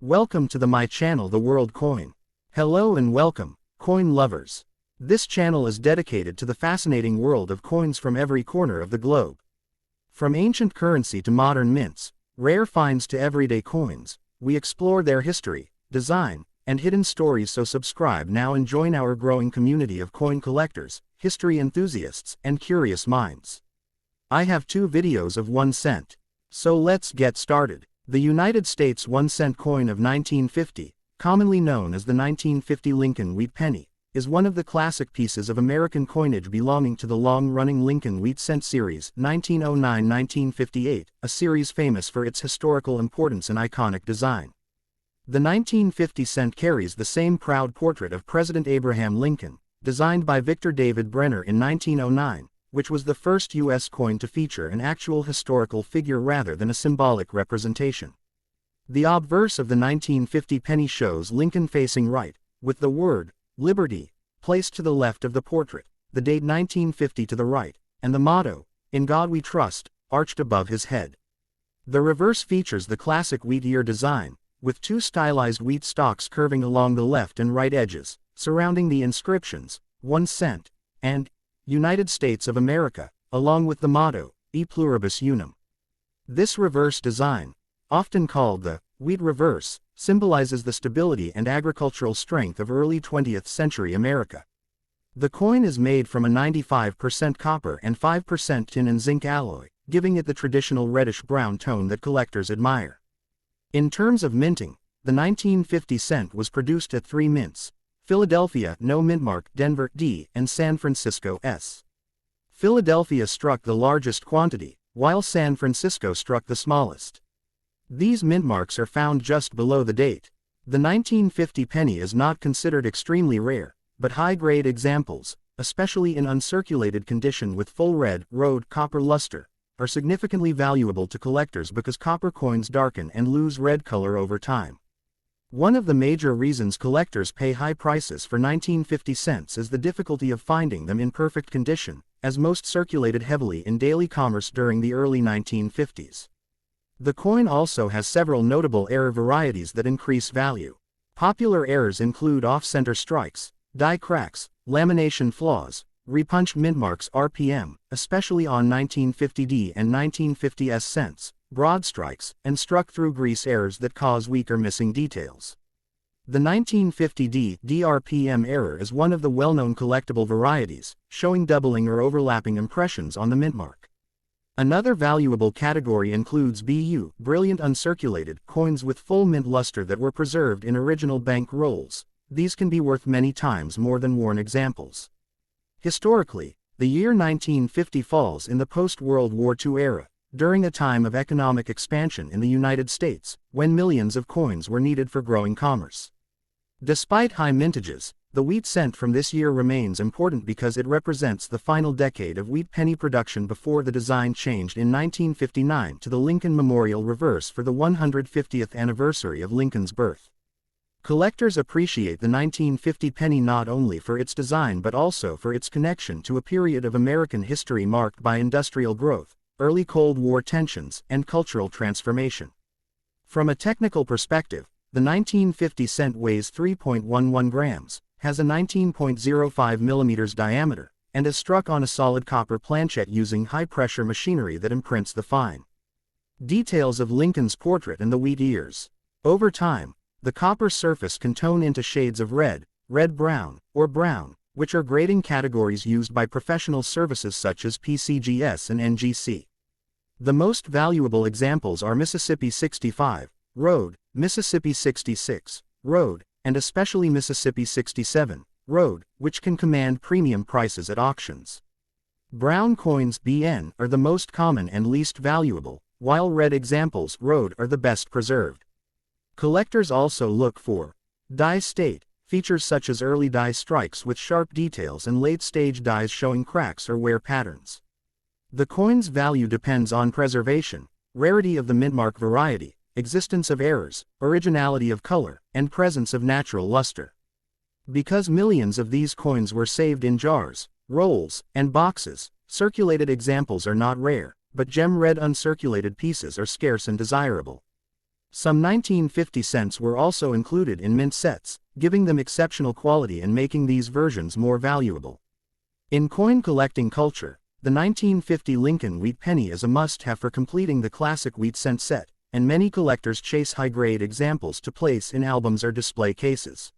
Welcome to my channel, The World Coin. Hello and welcome, coin lovers. This channel is dedicated to the fascinating world of coins from every corner of the globe. From ancient currency to modern mints, rare finds to everyday coins, we explore their history, design, and hidden stories. So subscribe now and join our growing community of coin collectors, history enthusiasts, and curious minds. I have 2 videos of 1 cent. So let's get started. The United States 1 cent coin of 1950, commonly known as the 1950 Lincoln Wheat Penny, is one of the classic pieces of American coinage belonging to the long-running Lincoln Wheat Cent series 1909-1958, a series famous for its historical importance and iconic design. The 1950 cent carries the same proud portrait of President Abraham Lincoln, designed by Victor David Brenner in 1909, which was the first U.S. coin to feature an actual historical figure rather than a symbolic representation. The obverse of the 1950 penny shows Lincoln facing right, with the word, Liberty, placed to the left of the portrait, the date 1950 to the right, and the motto, In God We Trust, arched above his head. The reverse features the classic wheat ear design, with 2 stylized wheat stalks curving along the left and right edges, surrounding the inscriptions, 1 cent, and United States of America, along with the motto, E pluribus unum. This reverse design, often called the wheat reverse, symbolizes the stability and agricultural strength of early 20th century America. The coin is made from a 95% copper and 5% tin and zinc alloy, giving it the traditional reddish-brown tone that collectors admire. In terms of minting, the 1950 cent was produced at 3 mints: Philadelphia, No mint mark, Denver, D, and San Francisco, S. Philadelphia struck the largest quantity, while San Francisco struck the smallest. These mint marks are found just below the date. The 1950 penny is not considered extremely rare, but high-grade examples, especially in uncirculated condition with full red, road copper luster, are significantly valuable to collectors because copper coins darken and lose red color over time. One of the major reasons collectors pay high prices for 1950 cents is the difficulty of finding them in perfect condition, as most circulated heavily in daily commerce during the early 1950s. The coin also has several notable error varieties that increase value. Popular errors include off-center strikes, die cracks, lamination flaws, repunched mint marks RPM, especially on 1950D and 1950S cents, broad strikes, and struck-through grease errors that cause weak or missing details. The 1950D DRPM error is one of the well-known collectible varieties, showing doubling or overlapping impressions on the mint mark. Another valuable category includes BU, brilliant uncirculated, coins with full mint luster that were preserved in original bank rolls. These can be worth many times more than worn examples. Historically, the year 1950 falls in the post-World War II era, during a time of economic expansion in the United States, when millions of coins were needed for growing commerce. Despite high mintages, the wheat cent from this year remains important because it represents the final decade of wheat penny production before the design changed in 1959 to the Lincoln Memorial Reverse for the 150th anniversary of Lincoln's birth. Collectors appreciate the 1950 penny not only for its design but also for its connection to a period of American history marked by industrial growth, early Cold War tensions, and cultural transformation. From a technical perspective, the 1950 cent weighs 3.11 grams, has a 19.05 mm diameter, and is struck on a solid copper planchet using high-pressure machinery that imprints the fine details of Lincoln's portrait and the wheat ears. Over time, the copper surface can tone into shades of red, red-brown, or brown, which are grading categories used by professional services such as PCGS and NGC. The most valuable examples are Mississippi 65, Road, Mississippi 66, Road, and especially Mississippi 67, Road, which can command premium prices at auctions. Brown coins BN are the most common and least valuable, while red examples Road are the best preserved. Collectors also look for die state, features such as early die strikes with sharp details and late-stage dies showing cracks or wear patterns. The coin's value depends on preservation, rarity of the mint mark variety, existence of errors, originality of color, and presence of natural luster. Because millions of these coins were saved in jars, rolls, and boxes, circulated examples are not rare, but gem-red uncirculated pieces are scarce and desirable. Some 1950 cents were also included in mint sets, giving them exceptional quality and making these versions more valuable. In coin collecting culture, the 1950 Lincoln Wheat Penny is a must-have for completing the classic wheat cent set, and many collectors chase high-grade examples to place in albums or display cases.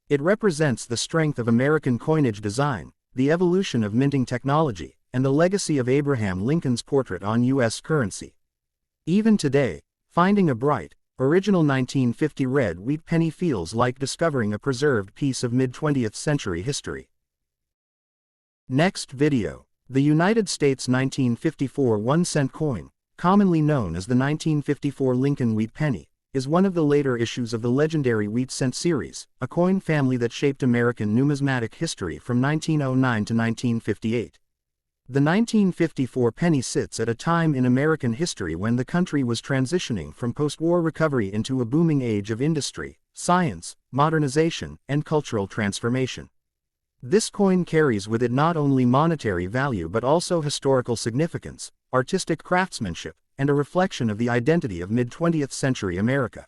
It represents the strength of American coinage design, the evolution of minting technology, and the legacy of Abraham Lincoln's portrait on U.S. currency. Even today, finding a bright, original 1950 red wheat penny feels like discovering a preserved piece of mid-20th century history. Next video. The United States 1954 1-cent coin, commonly known as the 1954 Lincoln Wheat Penny, is one of the later issues of the legendary wheat cent series, a coin family that shaped American numismatic history from 1909 to 1958. The 1954 penny sits at a time in American history when the country was transitioning from post-war recovery into a booming age of industry, science, modernization, and cultural transformation. This coin carries with it not only monetary value but also historical significance, artistic craftsmanship, and a reflection of the identity of mid-20th century America.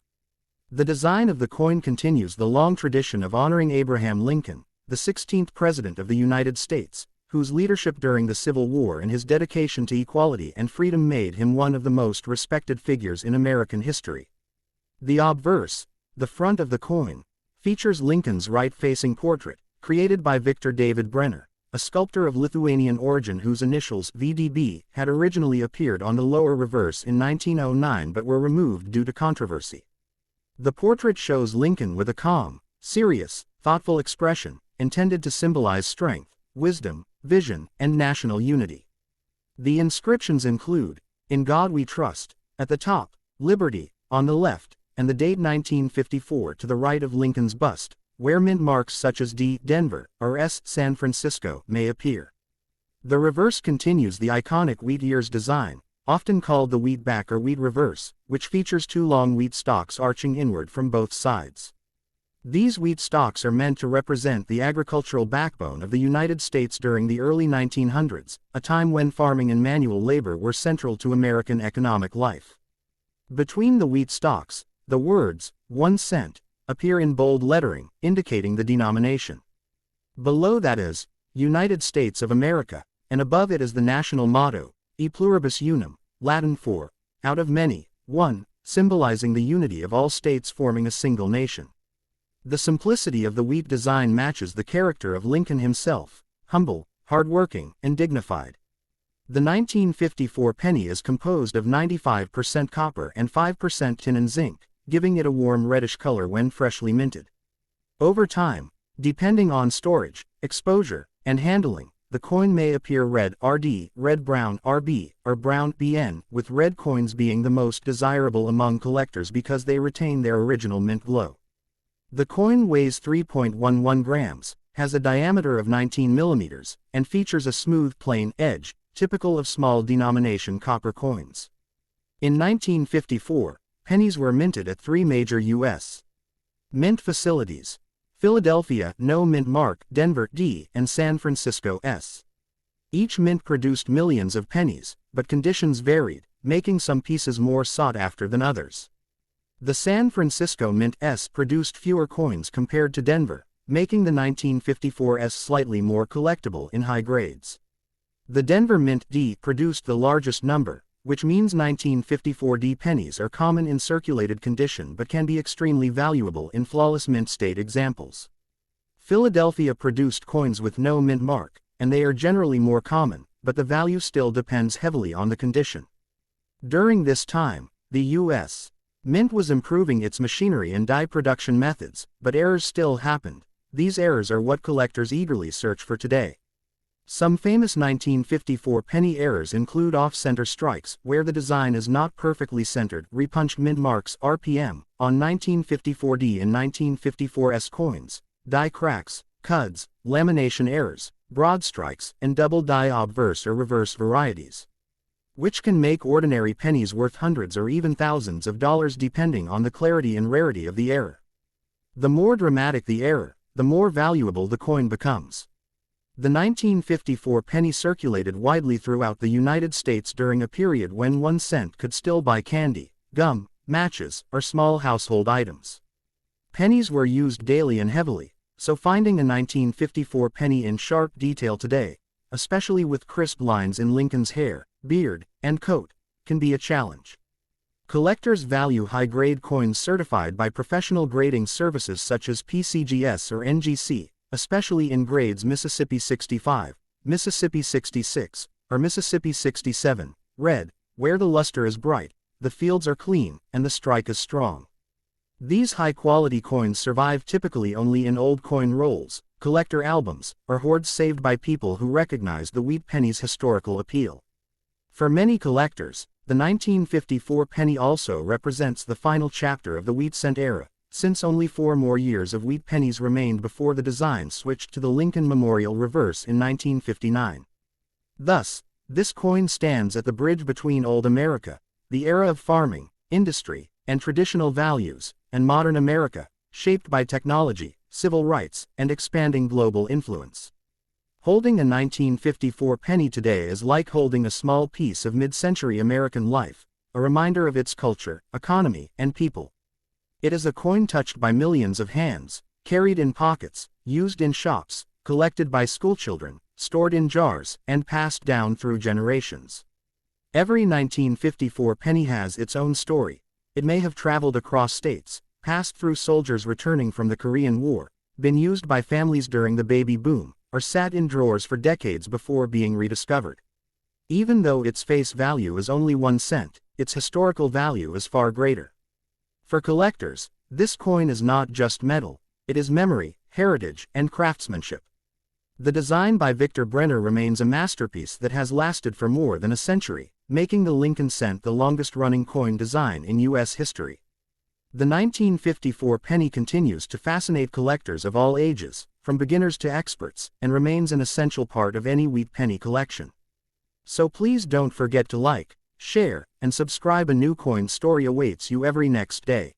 The design of the coin continues the long tradition of honoring Abraham Lincoln, the 16th President of the United States, whose leadership during the Civil War and his dedication to equality and freedom made him one of the most respected figures in American history. The obverse, the front of the coin, features Lincoln's right-facing portrait, created by Victor David Brenner, a sculptor of Lithuanian origin whose initials VDB had originally appeared on the lower reverse in 1909 but were removed due to controversy. The portrait shows Lincoln with a calm, serious, thoughtful expression, intended to symbolize strength, wisdom, vision, and national unity. The inscriptions include, "In God We Trust," at the top, "Liberty," on the left, and the date 1954 to the right of Lincoln's bust, where mint marks such as D. Denver or S. San Francisco may appear. The reverse continues the iconic wheat ears design, often called the wheat back or wheat reverse, which features two long wheat stalks arching inward from both sides. These wheat stalks are meant to represent the agricultural backbone of the United States during the early 1900s, a time when farming and manual labor were central to American economic life. Between the wheat stalks, the words, 1 cent, appear in bold lettering, indicating the denomination. Below that is, United States of America, and above it is the national motto, E pluribus unum, Latin for, out of many, one, symbolizing the unity of all states forming a single nation. The simplicity of the wheat design matches the character of Lincoln himself, humble, hard-working, and dignified. The 1954 penny is composed of 95% copper and 5% tin and zinc, giving it a warm reddish color when freshly minted. Over time, depending on storage, exposure, and handling, the coin may appear red RD, red-brown RB, or brown BN, with red coins being the most desirable among collectors because they retain their original mint glow. The coin weighs 3.11 grams, has a diameter of 19 millimeters, and features a smooth plain edge, typical of small denomination copper coins. In 1954, pennies were minted at 3 major U.S. mint facilities: Philadelphia, No mint mark, Denver, D, and San Francisco, S. Each mint produced millions of pennies, but conditions varied, making some pieces more sought after than others. The San Francisco Mint S produced fewer coins compared to Denver, making the 1954 S slightly more collectible in high grades. The Denver Mint D produced the largest number, which means 1954 D pennies are common in circulated condition but can be extremely valuable in flawless mint state examples. Philadelphia produced coins with no mint mark, and they are generally more common, but the value still depends heavily on the condition. During this time, the U.S. Mint was improving its machinery and die production methods, but errors still happened. These errors are what collectors eagerly search for today. Some famous 1954 penny errors include off-center strikes, where the design is not perfectly centered, repunched mint marks (RPM) on 1954D and 1954S coins, die cracks, cuds, lamination errors, broad strikes, and double die obverse or reverse varieties, which can make ordinary pennies worth hundreds or even thousands of dollars depending on the clarity and rarity of the error. The more dramatic the error, the more valuable the coin becomes. The 1954 penny circulated widely throughout the United States during a period when 1 cent could still buy candy, gum, matches, or small household items. Pennies were used daily and heavily, so finding a 1954 penny in sharp detail today, especially with crisp lines in Lincoln's hair, beard, and coat, can be a challenge. Collectors value high-grade coins certified by professional grading services such as PCGS or NGC, especially in grades Mississippi 65, Mississippi 66, or Mississippi 67, red, where the luster is bright, the fields are clean, and the strike is strong. These high-quality coins survive typically only in old coin rolls, collector albums, or hoards saved by people who recognize the wheat penny's historical appeal. For many collectors, the 1954 penny also represents the final chapter of the wheat cent era, since only 4 more years of wheat pennies remained before the design switched to the Lincoln Memorial reverse in 1959. Thus, this coin stands at the bridge between old America, the era of farming, industry, and traditional values, and modern America, shaped by technology, civil rights, and expanding global influence. Holding a 1954 penny today is like holding a small piece of mid-century American life, a reminder of its culture, economy, and people. It is a coin touched by millions of hands, carried in pockets, used in shops, collected by schoolchildren, stored in jars, and passed down through generations. Every 1954 penny has its own story. It may have traveled across states, passed through soldiers returning from the Korean War, been used by families during the baby boom, or sat in drawers for decades before being rediscovered. Even though its face value is only 1 cent, its historical value is far greater. For collectors, this coin is not just metal, it is memory, heritage, and craftsmanship. The design by Victor Brenner remains a masterpiece that has lasted for more than a century, making the Lincoln cent the longest-running coin design in U.S. history. The 1954 penny continues to fascinate collectors of all ages, from beginners to experts, and remains an essential part of any wheat penny collection. So please don't forget to like, share, and subscribe. A new coin story awaits you every next day.